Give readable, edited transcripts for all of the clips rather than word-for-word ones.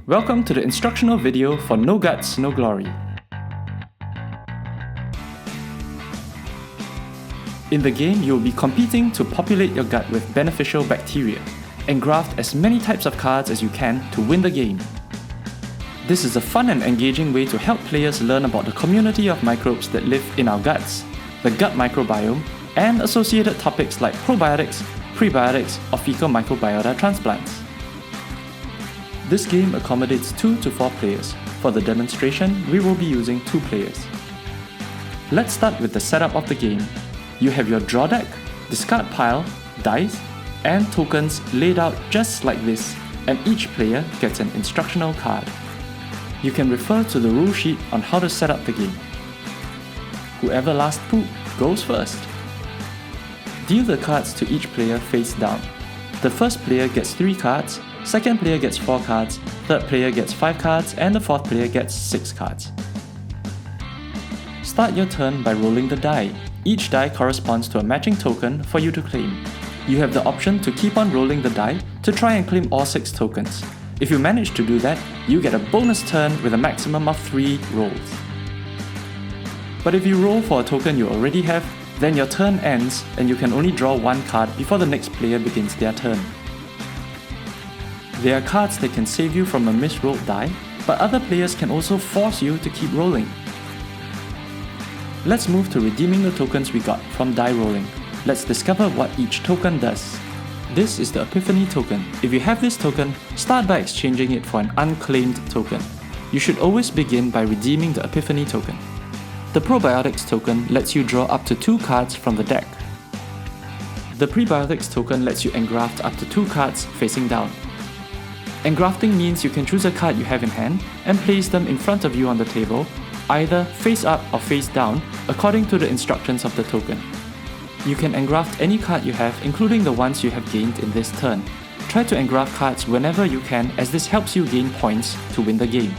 Welcome to the instructional video for No Guts, No Glory. In the game, you will be competing to populate your gut with beneficial bacteria and graft as many types of cards as you can to win the game. This is a fun and engaging way to help players learn about the community of microbes that live in our guts, the gut microbiome, and associated topics like probiotics, prebiotics, or fecal microbiota transplants. This game accommodates 2 to 4 players. For the demonstration, we will be using 2 players. Let's start with the setup of the game. You have your draw deck, discard pile, dice, and tokens laid out just like this, and each player gets an instructional card. You can refer to the rule sheet on how to set up the game. Whoever last poop goes first. Deal the cards to each player face down. The first player gets 3 cards, second player gets 4 cards, third player gets 5 cards, and the fourth player gets 6 cards. Start your turn by rolling the die. Each die corresponds to a matching token for you to claim. You have the option to keep on rolling the die to try and claim all 6 tokens. If you manage to do that, you get a bonus turn with a maximum of 3 rolls. But if you roll for a token you already have, then your turn ends and you can only draw 1 card before the next player begins their turn. There are cards that can save you from a misrolled die, but other players can also force you to keep rolling. Let's move to redeeming the tokens we got from die rolling. Let's discover what each token does. This is the Epiphany token. If you have this token, start by exchanging it for an unclaimed token. You should always begin by redeeming the Epiphany token. The Probiotics token lets you draw up to 2 cards from the deck. The Prebiotics token lets you engraft up to 2 cards facing down. Engrafting means you can choose a card you have in hand and place them in front of you on the table, either face up or face down, according to the instructions of the token. You can engraft any card you have, including the ones you have gained in this turn. Try to engraft cards whenever you can, as this helps you gain points to win the game.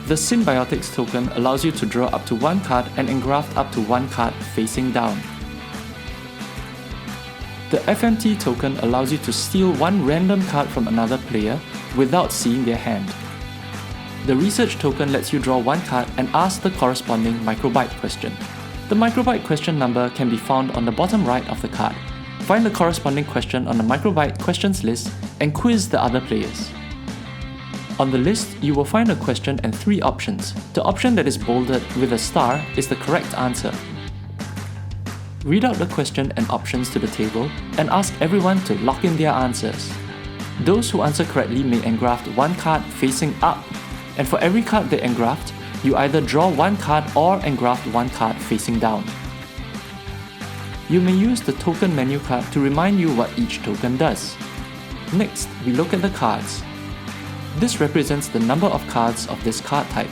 The Symbiotics token allows you to draw up to 1 card and engraft up to 1 card facing down. The FMT token allows you to steal 1 random card from another player without seeing their hand. The Research token lets you draw 1 card and ask the corresponding microbiome question. The microbiome question number can be found on the bottom right of the card. Find the corresponding question on the microbiome questions list and quiz the other players. On the list, you will find a question and 3 options. The option that is bolded with a star is the correct answer. Read out the question and options to the table and ask everyone to lock in their answers. Those who answer correctly may engraft 1 card facing up, and for every card they engraft, you either draw 1 card or engraft 1 card facing down. You may use the token menu card to remind you what each token does. Next, we look at the cards. This represents the number of cards of this card type.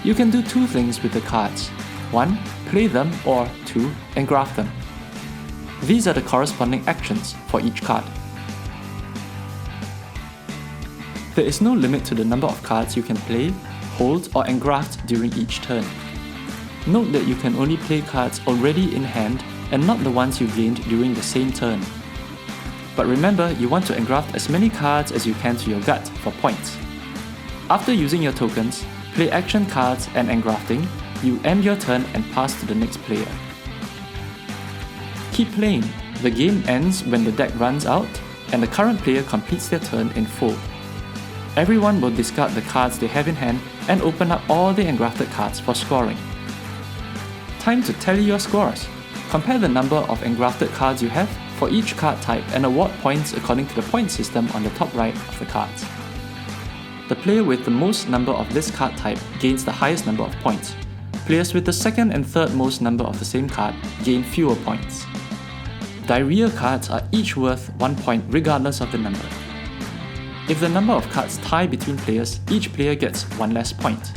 You can do 2 things with the cards. 1. Play them, or 2. Engraft them. These are the corresponding actions for each card. There is no limit to the number of cards you can play, hold, or engraft during each turn. Note that you can only play cards already in hand and not the ones you gained during the same turn. But remember, you want to engraft as many cards as you can to your gut for points. After using your tokens, play action cards and engrafting, you end your turn and pass to the next player. Keep playing. The game ends when the deck runs out and the current player completes their turn in full. Everyone will discard the cards they have in hand and open up all the engrafted cards for scoring. Time to tally your scores. Compare the number of engrafted cards you have for each card type and award points according to the point system on the top right of the cards. The player with the most number of this card type gains the highest number of points. Players with the second and third most number of the same card gain fewer points. Diarrhea cards are each worth 1 point regardless of the number. If the number of cards tie between players, each player gets 1 less point.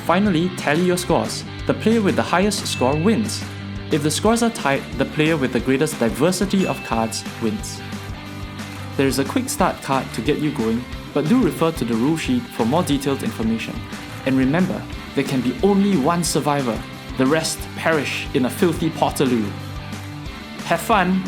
Finally, tally your scores. The player with the highest score wins. If the scores are tied, the player with the greatest diversity of cards wins. There is a quick start card to get you going, but do refer to the rule sheet for more detailed information. And remember, there can be only 1 survivor. The rest perish in a filthy Portaloo. Have fun!